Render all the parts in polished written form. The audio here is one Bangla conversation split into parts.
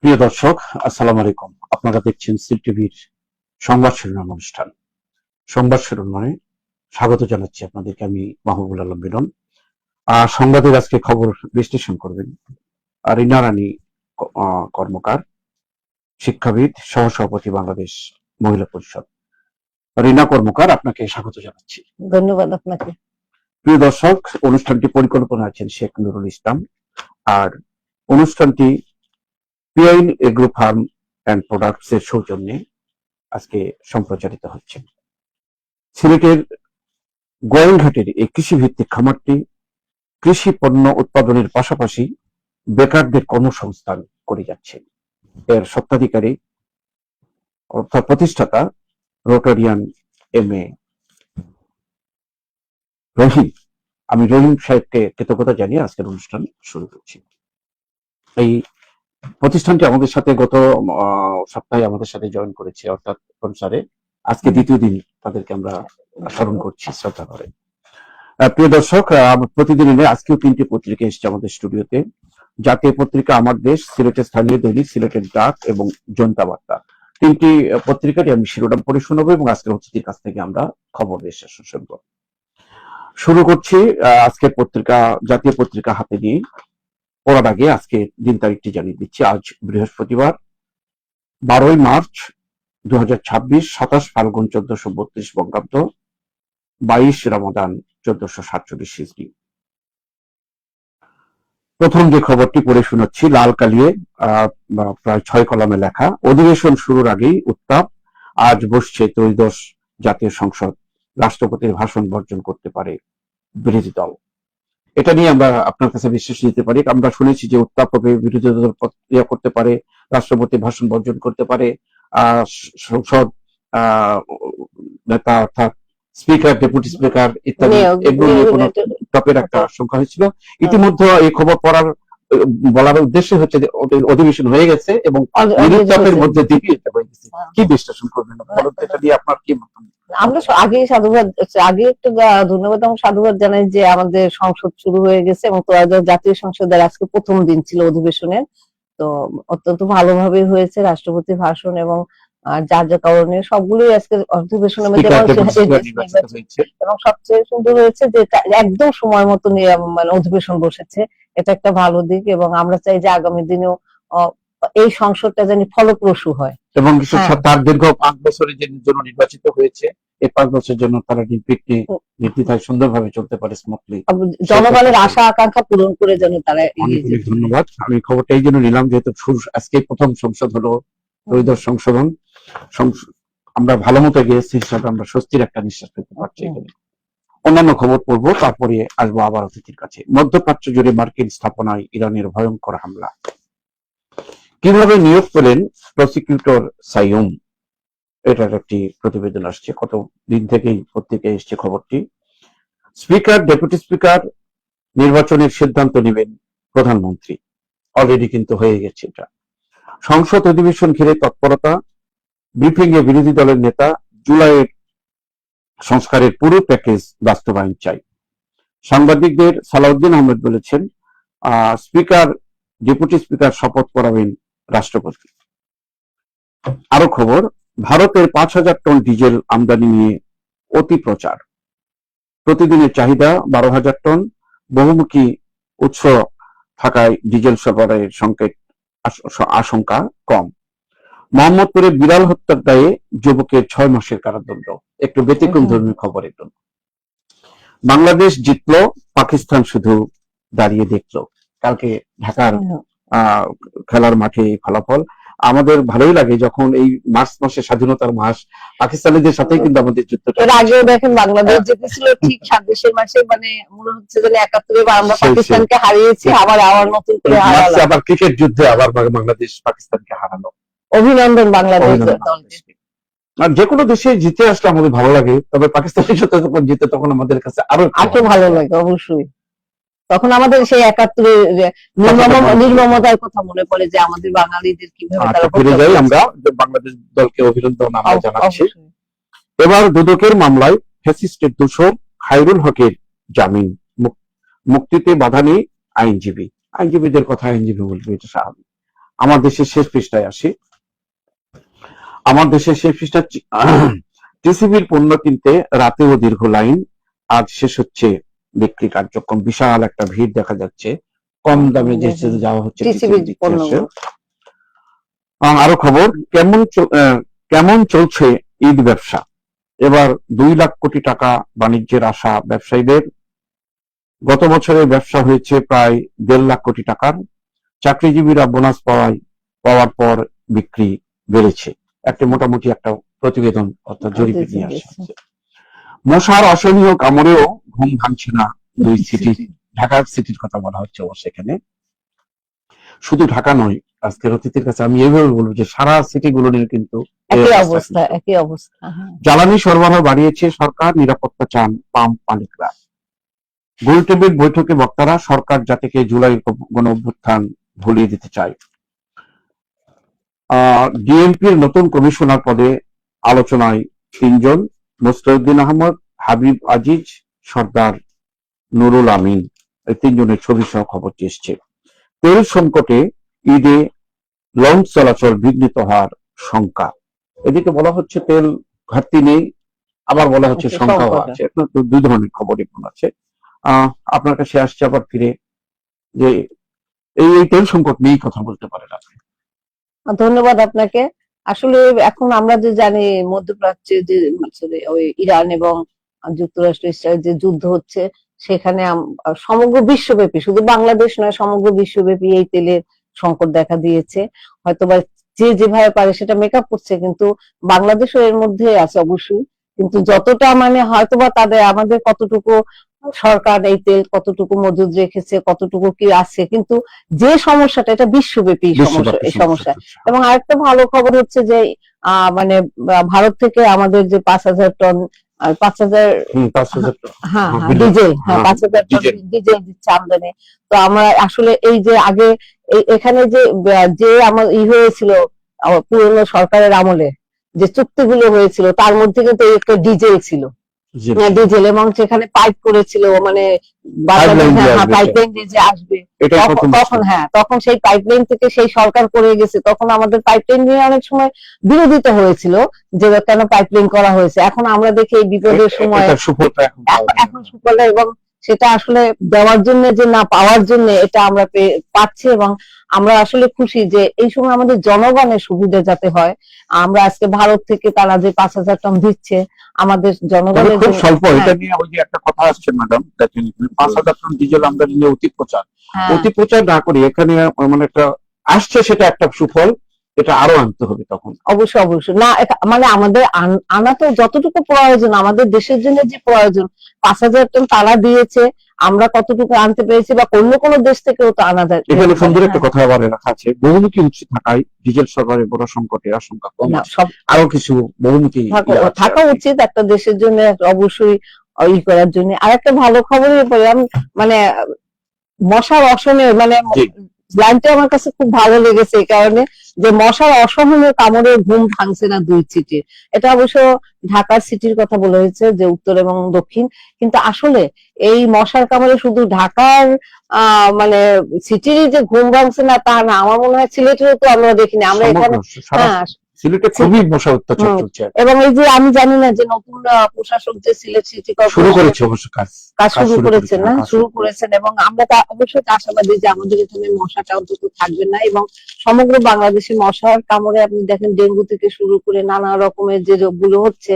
প্রিয় দর্শক, আসসালামু আলাইকুম। আপনারা দেখছেন সিল টিভির সংবাদ শিরোনাম অনুষ্ঠান। সংবাদ শিরোনামে স্বাগত জানাচ্ছি আপনাদেরকে। আমি মাহবুবুল আলম মিলন। সংবাদের আজকে খবর বিশ্লেষণ করবেন রিনা রানী কর্মকার, শিক্ষাবিদ, সহসভাপতি বাংলাদেশ মহিলা পরিষদ। রিনা কর্মকার, আপনাকে স্বাগত জানাচ্ছি। ধন্যবাদ আপনাকে। প্রিয় দর্শক, অনুষ্ঠানটি পরিকল্পনা আছেন শেখ নুরুল ইসলাম, আর অনুষ্ঠানটি পিআইন এগ্রো ফার্ম অ্যান্ড প্রোডাক্টস এর সৌজন্যে আজকে সম্প্রচারিত হচ্ছে। সিলেটের গোয়াইনঘাটের এই কৃষিভিত্তিক খামারটি কৃষি পণ্য উৎপাদনের পাশাপাশি বেকারদের কর্মসংস্থান করে যাচ্ছে। এর স্বত্বাধিকারী অর্থাৎ প্রতিষ্ঠাতা রোটারিয়ান এম.এ. রহিম। আমি রহিম সাহেবকে কৃতজ্ঞতা জানিয়ে আজকের অনুষ্ঠান শুরু করছি। এই প্রতিষ্ঠানটি আমাদের সাথে গত সপ্তাহে আমাদের সাথে জয়েন করেছে, অর্থাৎ অনুসারে আজকে দ্বিতীয় দিন তাদেরকে আমরা স্মরণ করছি শ্রদ্ধা করে। প্রিয় দর্শক, প্রতিদিন আজকেও 3টি পত্রিকা এসেছে আমাদের স্টুডিওতে। জাতীয় পত্রিকা আমার দেশ, সিলেটের স্থানীয় দৈনিক, সিলেটের ডাক এবং জনতা বার্তা। 3টি পত্রিকারই আমি শিরোনাম পড়ে শোনাবো এবং আজকের অতিথির কাছ থেকে আমরা খবর বিশ্লেষণ শুনব। শুরু করছি আজকের পত্রিকা, জাতীয় পত্রিকা হাতে নিয়ে। পড়ার আগে আজকে দিন তারিখটি জানিয়ে দিচ্ছি। আজ বৃহস্পতিবার 12ই মার্চ 2026, 27 ফাল্গুন 1432 বঙ্গাব্দ, 22 রমাদান 1447 হিজরি। প্রথম যে খবরটি পড়ে শোনাচ্ছি লাল কালিয়ে প্রায় 6 কলামে লেখা। অধিবেশন শুরুর আগেই উত্তাপ, আজ বসছে ত্রয়োদশ জাতীয় সংসদ, রাষ্ট্রপতির ভাষণ বর্জন করতে পারে বিরোধী দল। এটা নিয়ে আমরা আপনার কাছে বিশ্বাস দিতে পারি। আমরা শুনেছি যে উত্তাপ হবে, বিরোধী দল করতে পারে, রাষ্ট্রপতি ভাষণ বর্জন করতে পারে, সংসদ নেতা অর্থাৎ স্পিকার, ডেপুটি স্পিকার ইত্যাদি, এগুলো নিয়ে কোনো টপের একটা আশঙ্কা হয়েছিল। ইতিমধ্যে এই খবর বলার উদ্দেশ্য হচ্ছে যে অধিবেশন হয়ে গেছে এবং নিরুত্তাপের মধ্যে দিয়ে এটা হয়ে গেছে। কি বিশ্লেষণ করবেন এটা নিয়ে আপনার কি মতামত? আমরা আগে একটু ধন্যবাদ এবং সাধুবাদ জানাই যে আমাদের সংসদ শুরু হয়ে গেছে এবং জাতীয় সংসদের আজকে প্রথম দিন ছিল অধিবেশনের। তো অত্যন্ত ভালোভাবে হয়েছে, রাষ্ট্রপতির ভাষণ এবং কারণে সবগুলোই আজকে অধিবেশনের মধ্যে এবং সবচেয়ে সুন্দর হয়েছে যে একদম সময় মতো মানে অধিবেশন বসেছে। এটা একটা ভালো দিক এবং আমরা চাই যে আগামী দিনেও এই সংসদটা জানি ফলপ্রসূ হয় এবং তার দীর্ঘ 5 বছরের জন্য নির্বাচিত হয়েছে। এই 5 বছরের জন্য তারা নির্দ্বিধায় সুন্দরভাবে চলতে পারে, স্মুথলি জনগণের আশা আকাঙ্ক্ষা পূরণ করে যেন তারা। ধন্যবাদ। আমি খবরটা এই জন্য নিলাম যেহেতু আজকে প্রথম সংসদ হলো, ত্রয়োদশ সংশোধন। আমরা ভালো মতো গিয়েছি হিসাবে আমরা স্বস্তির একটা নিঃশ্বাস পেতে পারছি। অন্যান্য খবর পড়বো, তারপরে আসবো আবার অতিথির কাছে। মধ্যপ্রাচ্য জুড়ে মার্কিন স্থাপনায় ইরানের ভয়ঙ্কর হামলা, কিভাবে নিয়োগ পেলেন প্রসিকিউটর সাইয়ুম, এটার একটি প্রতিবেদন আসছে। কত দিন থেকেই পত্রিকায় এসছে খবরটি। স্পিকার, ডেপুটি স্পিকার নির্বাচনের সিদ্ধান্ত নেবেন প্রধানমন্ত্রী, অলরেডি কিন্তু হয়ে গেছে এটা। সংসদ অধিবেশন ঘিরে তৎপরতা, ব্রিফিং এ বিরোধী দলের নেতা, জুলাইয়ের সংস্কারের পুরো প্যাকেজ বাস্তবায়ন চাই। সাংবাদিকদের সালাউদ্দিন আহমেদ বলেছেন, স্পিকার, ডেপুটি স্পিকার শপথ করাবেন রাষ্ট্রপতি। আরো খবর, ভারতের 5,000 টন ডিজেল আমদানি নিয়ে অতি প্রচার, প্রতিদিনের চাহিদা 12,000 টন, বহুমুখী উৎস থাকায় ডিজেল সরবরাহের আশঙ্কা কম। মোহাম্মদপুরে বিড়াল হত্যার দায়ে যুবকের 6 মাসের কারাদণ্ড, একটু ব্যতিক্রম ধর্মী খবর। একটু বাংলাদেশ জিতলো, পাকিস্তান শুধু দাঁড়িয়ে দেখলো। কালকে ঢাকার খেলার মাঠে ফলাফল আমাদের ভালোই লাগে যখন এই মার্চ মাসে, স্বাধীনতার মাস, পাকিস্তানিদের সাথেই কিন্তু আমাদের যুদ্ধটা। এর আগেও দেখেন বাংলাদেশ জিতেছিল ঠিক 26 মাসে, মানে মনে হচ্ছে যে 71 আমরা পাকিস্তানকে হারিয়েছি, আবার নতুন করে হারালো। আবার ক্রিকেট যুদ্ধে আবার বাংলাদেশ পাকিস্তানকে হারালো। অভিনন্দন বাংলাদেশ দলকে। আর যে কোনো দেশে জিতে আসলে আমাদের ভালো লাগে, তবে পাকিস্তানের সাথে যখন জিতে তখন আমাদের কাছে আরো ভালো লাগে। অবশ্যই তখন আমাদের সেই 71 নির্মমতার কথা মনে পড়ে যে আমাদের বাঙালিদের কিভাবে তারা ফিরে যাই। আমরা বাংলাদেশ দলকে অভিনন্দন আমরা জানাচ্ছি। এবার দুদকের মামলায় ফ্যাসিস্টের দোষর খায়রুল হকের জামিন, মুক্তিতে বাধা নেই আইনজীবীদের কথা আইনজীবী বলবে, এটা স্বাভাবিক। আমার দেশের শেষ পৃষ্ঠায় আসি। আমার দেশের শেষ পৃষ্ঠা, টিসিবির পণ্য কিনতে রাতেও দীর্ঘ লাইন, আজ শেষ হচ্ছে বিক্রি কার্যক্রম। বিশাল একটা ভিড় দেখা যাচ্ছে, কম দামে যে যাওয়া হচ্ছে টিসিবির টিসিবি পণ্য। আরো খবর, কেমন চলছে ঈদ ব্যবসা? এবার 2 লাখ কোটি টাকা বাণিজ্যের আশা ব্যবসায়ীদের। গত বছরের ব্যবসা হয়েছে প্রায় 1.5 লাখ কোটি টাকার। চাকরিজীবীরা বোনাস পাওয়ার পর বিক্রি বেড়েছে। একটা মোটামুটি একটা প্রতিবেদন অর্থাৎ জরিপ নিয়ে আসা হচ্ছে। মশার অসহনীয় কামড়েও ঘুম ভাঙছে না 2 সিটি। ঢাকা সিটির কথা বলা হচ্ছে অবশ্য এখানে। শুধু ঢাকা নয়, আজকের অতিথির কাছে আমি এইভাবে বলবো যে সারা সিটি গুলোর কিন্তু একই অবস্থা। জ্বালানি সরবরাহ বাড়িয়েছে সরকার, নিরাপত্তা চান পাম্প মালিকরা। গোলটেবিল বৈঠকে বক্তারা, সরকার জাতিকে জুলাই গণ অভ্যুত্থান ভুলিয়ে দিতে চায়। ডিএমপির নতুন কমিশনার পদে আলোচনায় 3 জন, মুস্তাউদ্দিন আহমদ, হাবিব আজিজ, সর্দার নুরুল আমিন, এই 3 জনের ছবি সহ খবরটি এসছে। তেল সংকটে ঈদে লঞ্চ চলাচল বিঘ্নিত হওয়ার শঙ্কা। এদিকে বলা হচ্ছে তেল ঘাটতি নেই, আবার বলা হচ্ছে সংখ্যাও আছে। দুই ধরনের খবর এখন আছে। আপনার কাছে আসছে আবার ফিরে যে এই তেল সংকট নিয়েই কথা বলতে পারেন আপনি। ধন্যবাদ আপনাকে। আসলে এখন আমরা যে জানি মধ্যপ্রাচ্যে যে ওই ইরান এবং যুক্তরাষ্ট্র ইসরায়েল যে যুদ্ধ হচ্ছে, সেখানে সমগ্র বিশ্বব্যাপী, শুধু বাংলাদেশ নয়, সমগ্র বিশ্বব্যাপী এই তেলের সংকট দেখা দিয়েছে। হয়তোবা যে যেভাবে পারে সেটা মেকআপ করছে, কিন্তু বাংলাদেশও এর মধ্যে আছে অবশ্যই। কিন্তু যতটা মানে হয়তোবা আমাদের কতটুকু সরকার এই তেল কতটুকু মজুদ রেখেছে, কতটুকু কি আছে, কিন্তু যে সমস্যাটা এটা বিশ্বব্যাপী সমস্যা। এবং আরেকটা ভালো খবর হচ্ছে যে মানে ভারত থেকে আমাদের যে 5,000 টন 5,000 ডিজেল 5,000 টন ডিজেল দিচ্ছে আমদানি। তো আমরা আসলে এই যে আগে এখানে যে আমার হয়েছিল পুরনো সরকারের আমলে যে চুক্তিগুলো হয়েছিল, তার মধ্যে কিন্তু একটা ডিজেল ছিল, ডিজেল, এবং সেখানে পাইপ করেছিল, মানে পাইপলাইন দিয়ে যে আসবে, তখন সেই পাইপলাইন থেকে সেই সরকার করে গেছে। তখন আমাদের পাইপলাইন নিয়ে অনেক সময় বিরোধিতা হয়েছিল যে কেন পাইপলাইন করা হয়েছে। এখন আমরা দেখি এই বিপদের সময় এখন সুফল, এবং সেটা আসলে দেওয়ার জন্য যে না পাওয়ার জন্য এটা আমরা পাচ্ছি, এবং আমরা আসলে খুশি যে এই সময় আমাদের জনগণের সুবিধা যাতে হয়। আমরা আজকে ভারত থেকে তারা যে 5,000 টন দিচ্ছে আমাদের জনগণের খুব স্বল্প। এটা নিয়ে ওই যে একটা কথা আসছে ম্যাডাম, 5,000 টন ডিজেল আমদানি নিয়ে অতি প্রচার না করি এখানে, মানে একটা আসছে, সেটা একটা সুফল, এটা আরো আনতে হবে তখন। অবশ্যই না, মানে আমাদের আনা তো যতটুকু প্রয়োজন, আমাদের দেশের জন্য যে প্রয়োজন, 5,000 টন তারা দিয়েছে, আমরা কতটুকু আনতে পেরেছি, বা অন্য কোনো দেশ থেকেও তো আনা যায়। এখানে সুন্দর একটা কথা আবার রাখা আছে, বহুমুখী উৎস থাকায় ডিজেল সরবরাহের বড় সংকটের আশঙ্কা কম। আরো কিছু বহুমুখী থাকা উচিত একটা দেশের জন্য, অবশ্যই করার জন্য। আর একটা ভালো খবরের পরে মানে মশার অসহনীয়, মানে লাইনটা আমার কাছে খুব ভালো লেগেছে এই কারণে যে মশার অসহনীয় কামড়ে ঘুম ভাঙছে না 2 সিটির। এটা অবশ্য ঢাকার সিটির কথা বলা হয়েছে, যে উত্তর এবং দক্ষিণ, কিন্তু আসলে এই মশার কামড়ে শুধু ঢাকার মানে সিটিরই যে ঘুম ভাঙছে না তা না, আমার মনে হয় সিলেটেরও তো আমরা দেখিনি। আমরা এখানে সিলেটে খুবই মশা অত্যাচার চলছে। এবং এই যে আমি জানি না যে নতুন প্রশাসক যে সিলেট সিটি শুরু করেছে অবশ্য কাজ শুরু করেছেন, এবং আমরা অবশ্যই আশাবাদী যে আমাদের এখানে মশাটা অন্তত থাকবে না, এবং সমগ্র বাংলাদেশে মশার কামড়ে আপনি দেখেন ডেঙ্গু থেকে শুরু করে নানা রকমের যে রোগগুলো হচ্ছে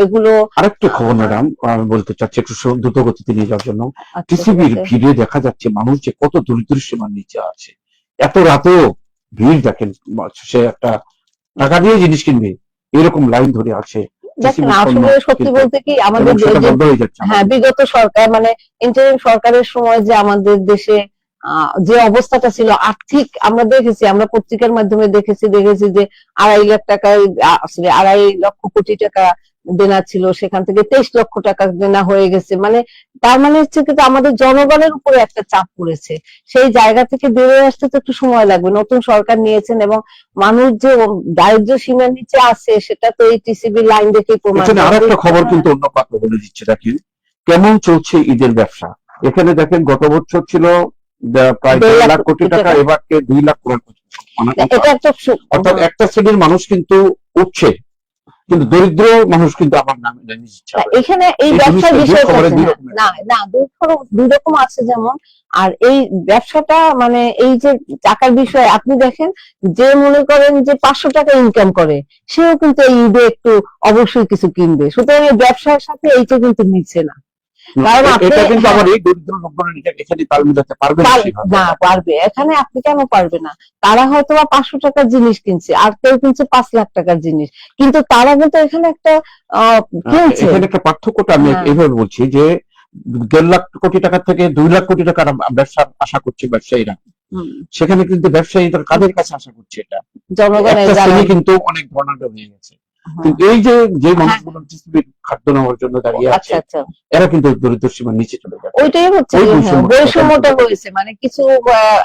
এগুলো। আরেকটা খবর ম্যাডাম আমি বলতে চাচ্ছি একটু দ্রুত গতিতে নিয়ে যাওয়ার জন্য, টিসিবির ভিড়ে দেখা যাচ্ছে মানুষ যে কত দরিদ্র সীমার নিচে আছে। এত রাতেও ভিড় দেখেন, সে একটা টাকা দিয়ে জিনিস কিনবে এরকম লাইন ধরে আছে। দেখেন আসলে সত্যি বলতে কি আমাদের বিগত সরকার, মানে ইন্টারিম সরকারের সময় যে আমাদের দেশে যে অবস্থাটা ছিল আর্থিক, আমরা দেখেছি, আমরা পত্রিকার মাধ্যমে দেখেছি যে 2.5 লাখ টাকা, 2.5 লক্ষ কোটি টাকা দেনা ছিল, সেখান থেকে 23 লক্ষ টাকা দেনা হয়ে গেছে। মানে তার মানে হচ্ছে কিন্তু আমাদের জনগণের উপরে একটা চাপ পড়েছে। সেই জায়গা থেকে বেরিয়ে আসতে তো একটু সময় লাগবে। নতুন সরকার নিয়েছেন, এবং মানুষ যে দারিদ্র সীমার নিচে আছে সেটা তো এই টিসিবি লাইন দেখেই প্রমাণ। আরেকটা খবর কিন্তু অন্য কথা বলে দিচ্ছে, দেখেন কেমন চলছে ঈদের ব্যবসা। এখানে দেখেন গত বছর ছিল প্রায় 1.5 লাখ কোটি টাকা, এবারকে 2 লাখ কোটি এটা একটা অর্থাৎ একটা শ্রেণীর মানুষ কিন্তু উঠছে, কিন্তু দরিদ্র মানুষ কিন্তু আমার নামে নিচ্ছে। এখানে এই ব্যবসার বিষয়টা না না দুই রকম আছে যেমন। আর এই ব্যবসাটা মানে এই যে টাকার বিষয় আপনি দেখেন, যে মনে করেন যে 500 টাকা ইনকাম করে সেও কিন্তু এই ঈদে একটু অবশ্যই কিছু কিনবে, সুতরাং এই ব্যবসার সাথে এইটা কিন্তু মিলছে না। কারণ এটা কিন্তু আবার এই দরিদ্র লোকগুলো এখানে তাল মিলাতে পারবে না, পারবে এখানে আপনি কেন পারবে না? তারা হয়তো বা 500 টাকার জিনিস কিনছে, আর কেউ কিনছে 5 লাখ টাকার জিনিস, কিন্তু তারা কিন্তু এখানে একটা কিনছে। এখানে একটা পার্থক্যটা আমি এইভাবে বলছি যে 1.5 লাখ কোটি টাকা থেকে 2 লাখ কোটি টাকার ব্যবসার আশা করছে ব্যবসায়ীরা, সেখানে কিন্তু ব্যবসায়ীদের কাদের কাছে আশা করছে? এটা জনগণের কিন্তু অনেক ধর্ণাঢ্য হয়ে গেছে। কিন্তু এই যে মানুষগুলো খাদ্য নেওয়ার জন্য দাঁড়িয়ে আছে, এরা কিন্তু দরিদ্র সীমার নিচে চলে যাবে। ওইটাই হচ্ছে বৈষম্যটা হয়েছে। মানে কিছু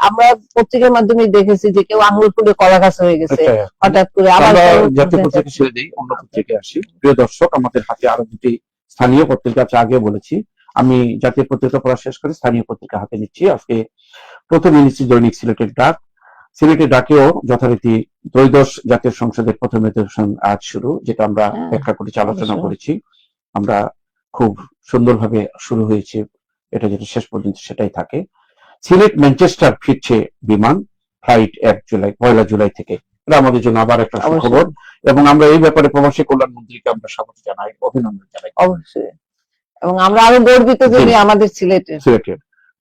আমরা পত্রিকার মাধ্যমে দেখেছি যে কেউ আঙুল ফুলে কলা গাছ হয়ে গেছে হঠাৎ করে। আবার জাতীয় পত্রিকা ছেড়ে দিই, অন্য পত্রিকায় আসি। প্রিয় দর্শক, আমাদের হাতে আরো দুটি স্থানীয় পত্রিকা আছে, আগে বলেছি। আমি জাতীয় পত্রিকা পড়া শেষ করে স্থানীয় পত্রিকা হাতে নিচ্ছি। আজকে প্রথমে নিচ্ছি দৈনিক সিলেটের ডাক। সিলেটের ডাকেও যথারীতি ত্রয়োদশ জাতীয় সংসদের প্রথম অধিবেশন আজ শুরু, যেটা আমরা ব্যাখ্যা করে আলোচনা করেছি। আমরা খুব সুন্দরভাবে শুরু হয়েছে, এটা যেটা শেষ পর্যন্ত সেটাই থাকে। সিলেট ম্যানচেস্টার ফিরছে বিমান, ফ্লাইট 1 জুলাই থেকে। এটা আমাদের জন্য আবার একটা খবর, এবং আমরা এই ব্যাপারে প্রবাসী কল্যাণ মন্ত্রীকে আমরা স্বাগত জানাই, অভিনন্দন জানাই। অবশ্যই, এবং আমরা আরো গর্বিত যে আমাদের সিলেটের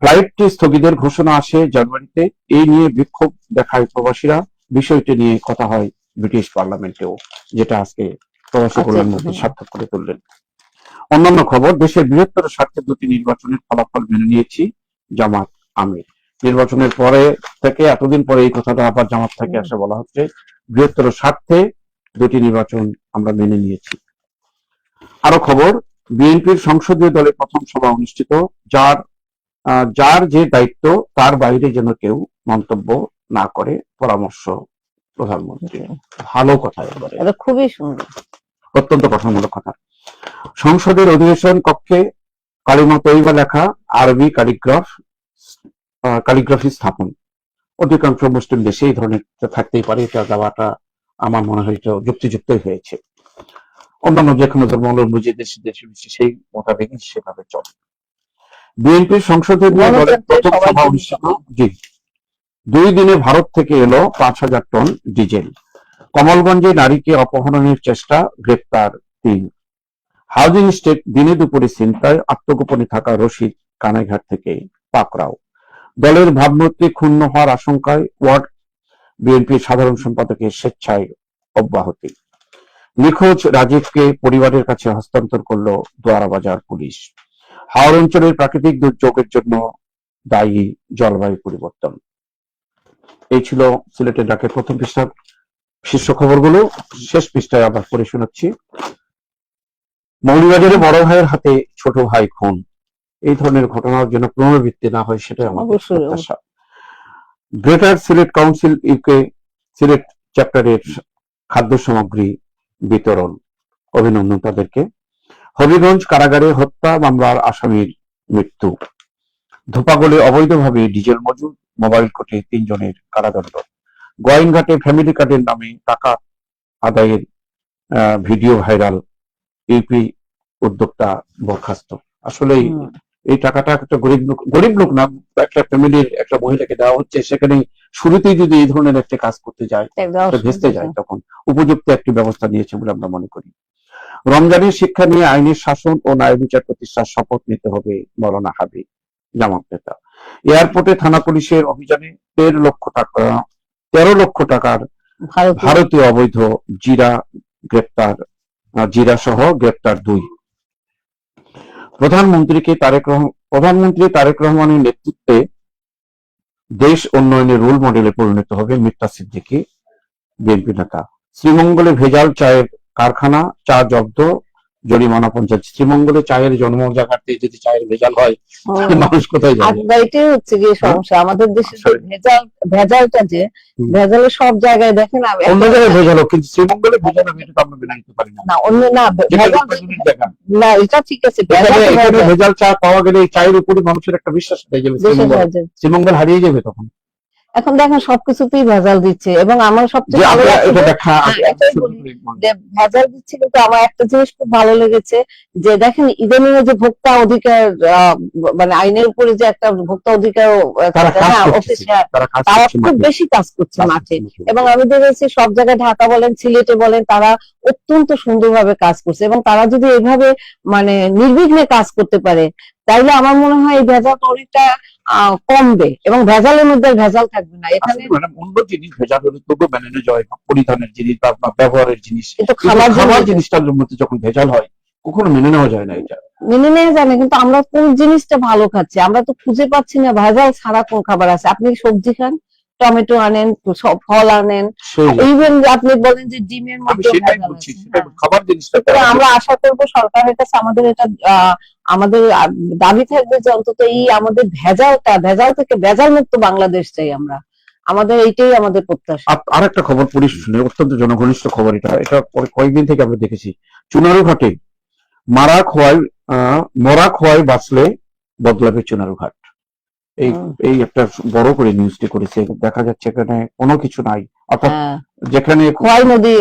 ফ্লাইটটি স্থগিতের ঘোষণা আসে জানুয়ারিতে। এই নিয়ে বিক্ষোভ দেখায় প্রবাসীরা। বিষয়টি নিয়ে কথা হয় ব্রিটিশ পার্লামেন্টেও, যেটা আজকে প্রবাসী কল্যাণ মন্ত্রী সার্থক করে তুললেন। অন্যান্য খবর, দেশের বৃহত্তর স্বার্থে দুটি নির্বাচনের ফলাফল মেনে নিয়েছি জামাত আমির। নির্বাচনের পরে থেকে এতদিন পরে এই কথাটা আবার জামাত থেকে আসে বলা হচ্ছে, বৃহত্তর স্বার্থে দুটি নির্বাচন আমরা মেনে নিয়েছি। আরো খবর, বিএনপির সংসদীয় দলের প্রথম সভা অনুষ্ঠিত। যার যে দায়িত্ব তার বাইরে যেন কেউ মন্তব্য না করে, পরামর্শ প্রধানমন্ত্রী। ভালো কথা, এটা খুবই সুন্দর, অত্যন্ত গঠনমূলক কথা। সংসদের অধিবেশন কক্ষে কালিমা তৈবা লেখা আরবি ক্যালিগ্রাফি স্থাপন। অধিকাংশ মুসলিম দেশে এই ধরনের থাকতেই পারে, এটা দেওয়াটা আমার মনে হয় যুক্তিযুক্তই হয়েছে। অন্যান্য যে কোনো ধর্মাবলম্বী দেশে সেই মোতাবেকই সেভাবে চলে। বিএনপির সংসদীয় দলের প্রথম সভা অনুষ্ঠিত। 2 দিনে ভারত থেকে এলো 5,000 টন ডিজেল। কমলগঞ্জে নারীকে অপহরণের চেষ্টা, গ্রেপ্তার 3। হাউজিং স্টেট দিনে দুপুরে ছিনতাই, আত্মগোপনে থাকা রশিদ কানাইঘাট থেকে পাকড়াও। দলের ভাবমূর্তি ক্ষুণ্ণ হওয়ার আশঙ্কায় ওয়ার্ড বিএনপির সাধারণ সম্পাদকের স্বেচ্ছায় অব্যাহতি। নিখোঁজ রাজীবকে পরিবারের কাছে হস্তান্তর করল দোয়ারাবাজার পুলিশ। হাওড় অঞ্চলের প্রাকৃতিক দুর্যোগের জন্য দায়ী জলবায়ু পরিবর্তন। এই ছিল সিলেটের ডাকের প্রথম পৃষ্ঠার শীর্ষ খবরগুলো। শেষ পৃষ্ঠায় আবার পড়ে শোনাচ্ছি। মৌলভীবাজারে বড় ভাইয়ের হাতে ছোট ভাই খুন। এই ধরনের ঘটনার জন্য পুনরাবৃত্তি না হয়, সেটাই আমাদের প্রত্যাশা। Greater Sylhet council UK Sylhet চ্যাপ্টারের খাদ্য সামগ্রী বিতরণ, অভিনন্দন তাদেরকে। হবিগঞ্জ কারাগারে হত্যা মামলার আসামির মৃত্যু। ধোপাগলে অবৈধভাবে ডিজেল মজুদ, মোবাইল কোর্টে 3 জনের কারাদণ্ড। গোয়াইনঘাটে ফ্যামিলি কার্ডের নামে টাকা আদায়ের ভিডিও ভাইরাল, ইউপি উদ্যোক্তা বরখাস্ত। আসলে এই টাকাটা একটা গরিব লোক না, একটা ফ্যামিলির একটা মহিলাকে দেওয়া হচ্ছে। সেখানে শুরুতেই যদি এই ধরনের একটা কাজ করতে যায়, ভেস্তে যায়, তখন উপযুক্ত একটি ব্যবস্থা নিয়েছে বলে আমরা মনে করি। রমজানের শিক্ষা নিয়ে আইনের শাসন ও ন্যায় বিচার প্রতিষ্ঠার শপথ নিতে হবে মৌলানা হাবিব, জামাত নেতা। এয়ারপোর্টে থানা পুলিশের অভিযানে 13 লক্ষ টাকার ভারতীয় অবৈধ জিরা সহ গ্রেপ্তার 2। প্রধানমন্ত্রী তারেক রহমানের নেতৃত্বে দেশ উন্নয়নের রোল মডেলে পরিণত হবে, মির্জা সিদ্দিকী, বিএনপি নেতা। শ্রীমঙ্গলে ভেজাল চায়ের কারখানা, চা জব্দ, জরিমানা 50। শ্রীমঙ্গলে চায়ের জন্ম জায়গাতে যদি চায়ের ভেজাল হয়, মানুষ কোথায় যাবে? এটাই হচ্ছে গিয়ে সমস্যা আমাদের দেশে। ভেজালটা যে ভেজালের সব জায়গায় দেখেন, অন্য জায়গায় ভেজাল, কিন্তু শ্রীমঙ্গলে ভেজাল আমি এটা আমরা মেনে নিতে পারি না। অন্য না না, এটা ঠিক আছে। ভেজাল চা পাওয়া গেলে এই চায়ের উপরে মানুষের একটা বিশ্বাস হয়ে যাবে, শ্রীমঙ্গল হারিয়ে যাবে তখন। এখন দেখেন সবকিছুতেই ভেজাল দিচ্ছে, এবং আমার যে সবচেয়ে ভালো আমরা লাগছে এটা যে দেখা হ্যাঁ, এটাই বলি যে ভেজাল দিচ্ছে, কিন্তু আমার একটা জিনিস খুব ভালো লেগেছে যে দেখেন ইদানিং যে ভোক্তা অধিকার মানে আইনের উপরে যে একটা ভোক্তা অধিকার তারা কাজ হ্যাঁ করছে, অফিস, হ্যাঁ তারা কাজ তারা করছে খুব মাঠে, বেশি কাজ করছে কাজ মাঠে। করছে মাঠে। এবং আমি দেখেছি সব জায়গায়, ঢাকা বলেন, সিলেটে বলেন, তারা অত্যন্ত সুন্দরভাবে কাজ করছে, এবং তারা যদি এভাবে মানে নির্বিঘ্নে কাজ করতে পারে তাইলে আমার মনে হয় এই ভেজালটা অনেকটা কমবে, এবং ভেজালের মধ্যে আর ভেজাল থাকবে না এখানে। আসলে ম্যাডাম অন্য জিনিস ভেজাল হলে তবুও মেনে নেওয়া যায়, পরিধানের জিনিস বা ব্যবহারের জিনিস, কিন্তু কিন্তু খাবার খাবার জিনিস জিনিসটার মধ্যে যখন ভেজাল হয় কখনো মেনে নেওয়া যায় না এটা। মেনে নেওয়া যায় না, কিন্তু আমরা কোন জিনিসটা ভালো খাচ্ছি আমরা তো খুঁজে পাচ্ছি না ভেজাল ছাড়া কোন খাবার আছে। আপনি সবজি খান, টমেটো আনেন, সব ফল আনেন, সেই ইভেন আপনি বলেন যে ডিমের আমি মধ্যে সেটাই ভেজাল বলছি, আছে। সেটাই খাবার জিনিসটা সুতরাং আমরা আশা করব সরকারের কাছে আমাদের এটা আমাদের দাবি থাকবে যে অন্তত এই আমাদের ভেজাল থেকে ভেজাল মুক্ত বাংলাদেশ চাই আমরা, আমাদের এইটাই আমাদের প্রত্যাশা। আর একটা খবর পুলিশ শুনে, অত্যন্ত জনঘনিষ্ঠ খবর এটা, এটা কয়েকদিন থেকে আমরা দেখেছি চুনারু ঘাটে মরা খোয়াই বাঁচলে বদলাবে চুনারু ঘাট। এই এই একটা বড় করে নিউজটি করেছে, দেখা যাচ্ছে এখানে কোনো কিছু নাই, অর্থাৎ যেখানে খোয়াই নদী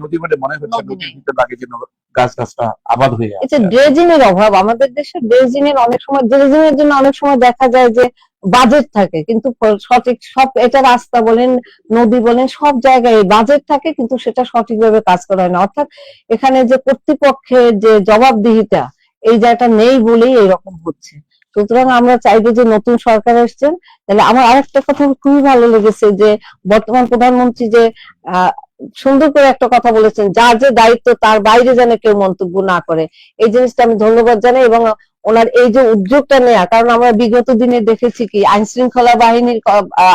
নদী মানে মনে হচ্ছে নদী নদীর নেই। ভিতরে লাগে যেন গাছটা আবাদ হয়ে এই আছে। যে ড্রেজিং এর অভাব আমাদের দেশে, ড্রেজিং এর অনেক সময় ড্রেজিং এর জন্য অনেক সময় দেখা যায় যে বাজেট থাকে কিন্তু সঠিক সব, এটা রাস্তা বলেন, নদী বলেন, সব জায়গায় বাজেট থাকে কিন্তু সেটা সঠিকভাবে কাজ করা হয় না। অর্থাৎ এখানে যে কর্তৃপক্ষের যে জবাবদিহিতা, এই জায়গাটা নেই বলেই এরকম হচ্ছে। সুতরাং আমরা চাইবো যে নতুন সরকার এসছেন, তাহলে আমার আরেকটা কথা খুবই ভালো লেগেছে যে বর্তমান প্রধানমন্ত্রী যে আহ সুন্দর করে একটা কথা বলেছেন, যার যে দায়িত্ব তার বাইরে যেন কেউ মন্তব্য না করে। এই জিনিসটা আমি ধন্যবাদ জানাই, এবং ওনার এই যে উদ্যোগটা নেয়া, কারণ আমরা বিগত দিনে দেখেছি কি আইন শৃঙ্খলা বাহিনীর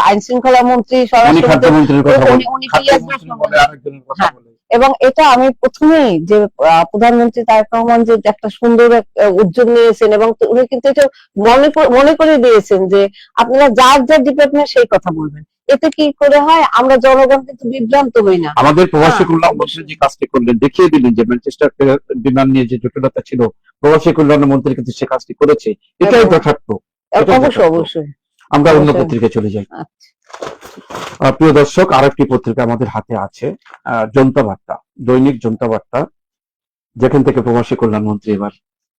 আইন শৃঙ্খলা মন্ত্রী, স্বরাষ্ট্রমন্ত্রী উনি হ্যাঁ, এবং এটা আমি প্রথমেই যে প্রধানমন্ত্রী তারেক রহমান যে একটা সুন্দর উদ্যোগ নিয়েছেন, এবং উনি কিন্তু এটা মনে করে দিয়েছেন যে আপনারা যার যার ডিপার্টমেন্ট সেই কথা বলবেন। এতে কি করে হয়, আমরা জনগণ কিন্তু বিভ্রান্ত হই না। আমাদের প্রবাসী কল্যাণ মন্ত্রী যে কাজটি করলেন, দেখিয়ে দিলেন যে ম্যানচেস্টার বিমান নিয়ে যে জটিলতা ছিল, প্রবাসী কল্যাণ মন্ত্রী কিন্তু সে কাজটি করেছে, এটাই যথার্থ। অবশ্যই আমরা অন্য পত্রিকায় চলে যাই। প্রিয় দর্শক, আরেকটি পত্রিকা আমাদের হাতে আছে, জনতা বার্তা, দৈনিক জনতা বার্তা, যেখান থেকে প্রবাসী কল্যাণ মন্ত্রী এবার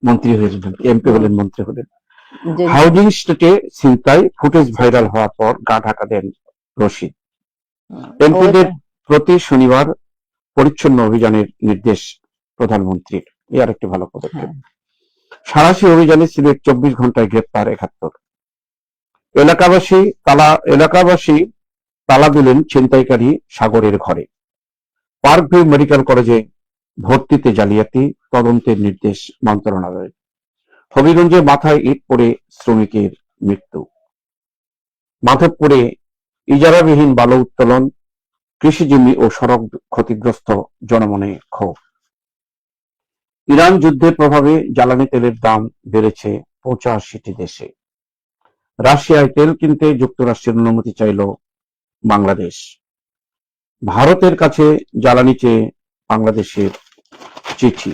মন্ত্রী হয়েছিলেন, এমপি হলেন, মন্ত্রী হলেন। হাউজিং স্টেটে ছিনতাই ফুটেজ ভাইরাল হওয়ার পর গা ঢাকা দেন রশিদ। এমপিদের প্রতি শনিবার পরিচ্ছন্ন অভিযানের নির্দেশ প্রধানমন্ত্রীর, এই আরেকটি ভালো পদক্ষেপ। সাঁড়াশি অভিযানে সিলেট 24 ঘন্টায় গ্রেপ্তার 71। এলাকাবাসী তালা দিলেন ছিনতাইকারী সাগরের ঘরে। পার্কভিউ মেডিকেল কলেজে ভর্তিতে জালিয়াতি, তদন্তের নির্দেশ মন্ত্রণালয়ের। হবিগঞ্জে মাথায় ইট পড়ে শ্রমিকের মৃত্যু। মাধবপুরে ইজারাবিহীন বালু উত্তোলন, কৃষিজমি ও সড়ক ক্ষতিগ্রস্ত, জনমনে ক্ষোভ। ইরান যুদ্ধের প্রভাবে জ্বালানি তেলের দাম বেড়েছে 85টি দেশে। রাশিয়ায় তেল কিনতে যুক্তরাষ্ট্রের অনুমতি চাইল বাংলাদেশ। ভারতের কাছে জ্বালানি চেয়ে বাংলাদেশের চিঠি।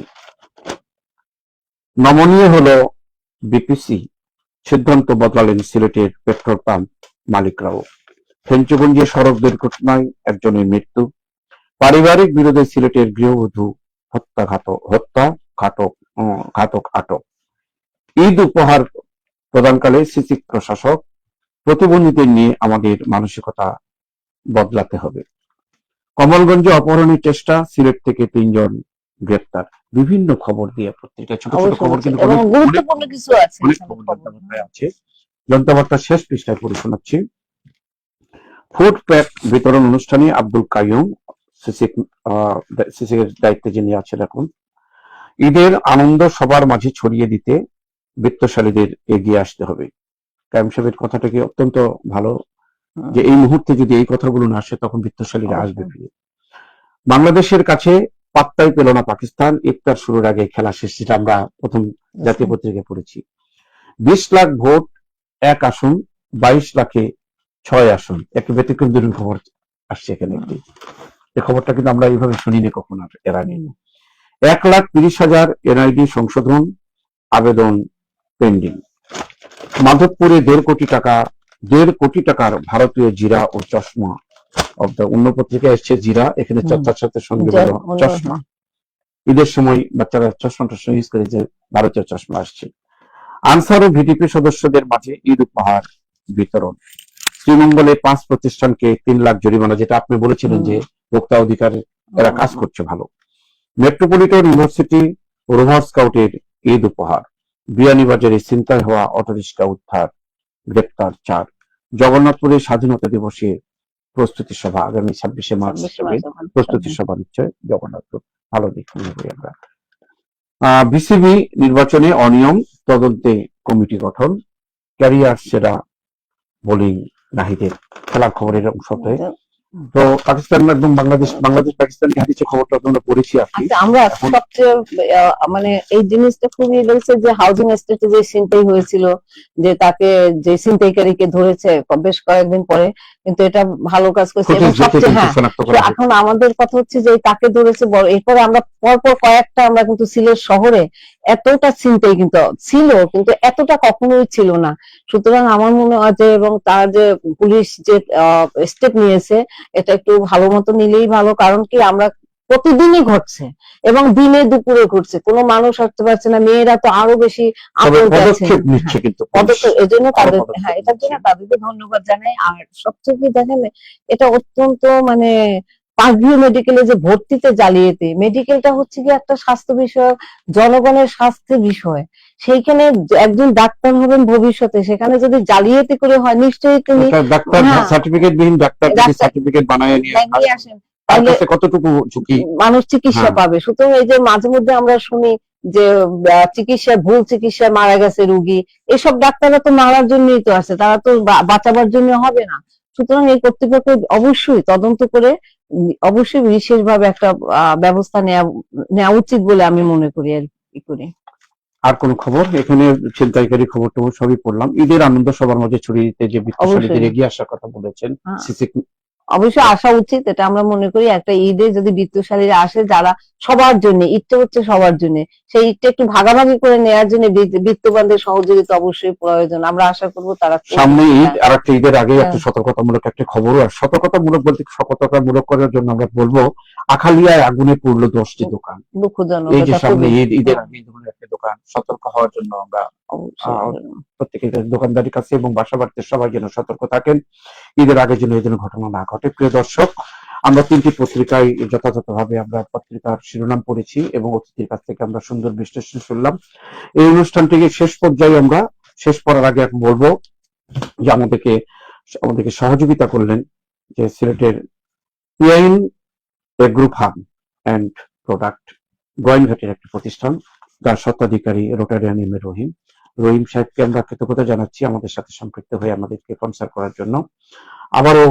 নমনীয় হলো বিপিসি, সিদ্ধান্ত বদলালেন সিলেটের পেট্রোল পাম্প মালিকরাও। ফেঞ্চুগঞ্জে সড়ক দুর্ঘটনায় একজনের মৃত্যু। পারিবারিক বিরোধে সিলেটের গৃহবধূ ঘাতক আটক। ঈদ উপহার প্রদানকালে সিসি প্রশাসক, প্রতিবন্ধীদের নিয়ে আমাদের মানসিকতা বদলাতে হবে। কমলগঞ্জে অপহরণের চেষ্টা, সিলেট থেকে 3 জন গ্রেপ্তার। বিভিন্ন খবর দিয়ে পত্রিকা, ছোট ছোট খবর কিন্তু গুরুত্বপূর্ণ কিছু আছে। জনতা বার্তার শেষ পৃষ্ঠায় পড়ে শোনাচ্ছি। ফুড প্যাক বিতরণ অনুষ্ঠানে আব্দুল কাইয়ুম, সিসির দায়িত্বে যিনি আছেন এখন, ঈদের আনন্দ সবার মাঝে ছড়িয়ে দিতে বিত্তশালীদের এগিয়ে আসতে হবে। কাইয়ুম সাহেবের কথাটা কি অত্যন্ত ভালো, যে এই মুহূর্তে যদি এই কথাগুলো না আসে তখন বিত্তশালীরা আসবে ফিরে। বাংলাদেশের কাছে পাত্তাই পেল না পাকিস্তান, ইফতার শুরুর আগে খেলা শেষ, যেটা আমরা প্রথম জাতীয় পত্রিকায় পড়েছি। 20 লাখ ভোট 1 আসন, 22 লাখে 6 আসন। একটু ব্যতিক্রম ধরুন খবর আসছে এখানে একটি, এই খবরটা কিন্তু আমরা এইভাবে শুনিনি কখনো এর আগে। 1,30,000 এনআইডি সংশোধন আবেদন পেন্ডিং। মাধবপুরে 1.5 কোটি টাকা 1.5 কোটি টাকার ভারতীয় জিরা ও চশমা অব দ্য অন্য পত্রিকায় এসছে জিরা, এখানে তার সাথে সঙ্গে বলা চশমা। ঈদের সময় বাচ্চারা চশমাটা ইউজ করে যে ভারতীয় চশমা আসছে। আনসার ও ভিডিপি সদস্যদের মাঝে ঈদ উপহার বিতরণ। শ্রীমঙ্গলে 5 প্রতিষ্ঠানকে 3 লাখ জরিমানা, যেটা আপনি বলেছিলেন যে ভোক্তা অধিকার এরা কাজ করছে ভালো। মেট্রোপলিটন ইউনিভার্সিটি রোভার স্কাউটের ঈদ উপহার। বিয়ানীবাজারে ছিনতাই হওয়া অটোরিক্সা উদ্ধার, গ্রেপ্তার 4। জগন্নাথপুরে স্বাধীনতা দিবসে প্রস্তুতি সভা আগামী 26শে মার্চ প্রস্তুতি সভা নিচ্ছে জগন্নাথপুর। ভালো দিক মনে করি আমরা। বিসিবি নির্বাচনে অনিয়ম তদন্তে কমিটি গঠন। ক্যারিয়ার সেরা বোলিং নাহিদের। খেলার খবরের অংশ হয়ে তো পাকিস্তান একদম বাংলাদেশ পাকিস্তানকে হারিয়েছে, খবরটা তোমরা পড়েছি আপনি। আমরা সবচেয়ে মানে এই জিনিসটা খুবই লেগেছে যে হাউজিং এস্টেটে যে ছিনতাই হয়েছিল, যে তাকে যে ছিনতাইকারীকে ধরেছে বেশ কয়েকদিন পরে, কিন্তু এটা ভালো কাজ করেছে। এবং সবচেয়ে এখন আমাদের কথা হচ্ছে যে তাকে ধরেছে বড়, এরপরে আমরা পরপর কয়েকটা আমরা কিন্তু সিলেট শহরে এতটা ছিনতাই কিন্তু ছিল, কিন্তু এতটা কখনোই ছিল না। সুতরাং আমার মনে হয় যে, এবং তার যে পুলিশ যে স্টেপ নিয়েছে এটা একটু ভালো মতো নিলেই ভালো। কারণ কি আমরা প্রতিদিনই ঘটছে এবং দিনে দুপুরে ঘটছে, কোনো মানুষ আসতে পারছে না, মেয়েরা তো আরো বেশি পদক্ষেপ নিচ্ছে, কিন্তু এই জন্য তাদের এটার জন্য তাদেরকে ধন্যবাদ জানাই। আর সবচেয়ে কি দেখেন, এটা অত্যন্ত মানে পাঁচভিউ মেডিকেলে যে ভর্তিতে জালিয়াতি, মেডিকেলটা হচ্ছে কি একটা স্বাস্থ্য বিষয়, জনগণের স্বাস্থ্যের বিষয়। সেইখানে একজন ডাক্তার হবেন ভবিষ্যতে, সেখানে যদি জালিয়াতি করে হয় নিশ্চয়ই তিনি ডাক্তার সার্টিফিকেট বিহীন ডাক্তার সার্টিফিকেট বানায় নিয়ে আসেন, কতটুকু ঝুঁকি মানুষ চিকিৎসা পাবে। সুতরাং এই যে মাঝে মধ্যে আমরা শুনি যে চিকিৎসায় ভুল চিকিৎসায় মারা গেছে রোগী, এসব ডাক্তাররা তো মারার জন্যই তো আছে, তারা তো বাঁচাবার জন্য হবে না। সুতরাং এই কর্তৃপক্ষ অবশ্যই তদন্ত করে অবশ্যই বিশেষভাবে একটা ব্যবস্থা নেওয়া উচিত বলে আমি মনে করি আর কি করি। আর কোন খবর? এখানে ছিনতাইকারী খবর তো সবই পড়লাম। ঈদের আনন্দ সবার মধ্যে ছড়িয়ে দিতে যে বিত্তশালীদের এগিয়ে আসার কথা বলেছেন, অবশ্যই আসা উচিত, এটা আমরা মনে করি। একটা ঈদে যদি বিত্তশালীরা আসে, যারা সবার জন্য, ঈদটা হচ্ছে সবার জন্য, সেই ঈদটা একটু ভাগাভাগি করে নেওয়ার জন্য বিত্তবানদের সহযোগিতা অবশ্যই প্রয়োজন। আমরা আশা করব তারা। সামনে ঈদ, আর একটা ঈদের আগে একটা সতর্কতামূলক একটা খবরও, আর সতর্কতামূলক বলতে সতর্কতামূলক করার জন্য আমরা বলবো আখালিয়ায় আগুনে পড়লো 10টি দোকান। দুঃখজনক। এই যে সামনে ঈদের আগে ধরনের একটা দোকান, সতর্ক হওয়ার জন্য আমরা প্রত্যেকের দোকানদারির কাছে এবং বাসা বাড়িতে সবাই যেন সতর্ক থাকেন, ঈদের আগে যেন এই ধরনের ঘটনা না ঘটে। প্রিয় দর্শক, আমরা 3টি পত্রিকায় যথাযথভাবে আমরা পত্রিকার শিরোনাম পড়েছি এবং অতিথির কাছ থেকে আমরা সুন্দর বিশ্লেষণ শুনলাম। এই অনুষ্ঠানটিকে শেষ পর্যায়ে আমরা শেষ করার আগে এখন বলবো যে আমাদেরকে সহযোগিতা করলেন যে সিলেটের পিআইন এগ্রো ফার্ম এন্ড প্রোডাক্ট গোয়েনঘাটের একটি প্রতিষ্ঠান, যার স্বত্বাধিকারী রোটারিয়ান এম এ রহিম সাহেবকে আমরা কৃতজ্ঞতা জানাচ্ছি আমাদের সাথে সম্পৃক্ত হয়ে আমাদেরকে স্পন্সর করার জন্য। আবারও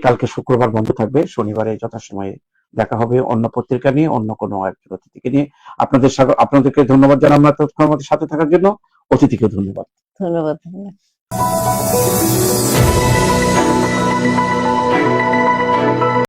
কালকে শুক্রবার বন্ধ থাকবে, শনিবারে যথাসময়ে দেখা হবে অন্য পত্রিকা নিয়ে, অন্য কোনো একজন অতিথিকে নিয়ে। আপনাদেরকে ধন্যবাদ জানাই আমাদের সাথে থাকার জন্য। অতিথিকে ধন্যবাদ।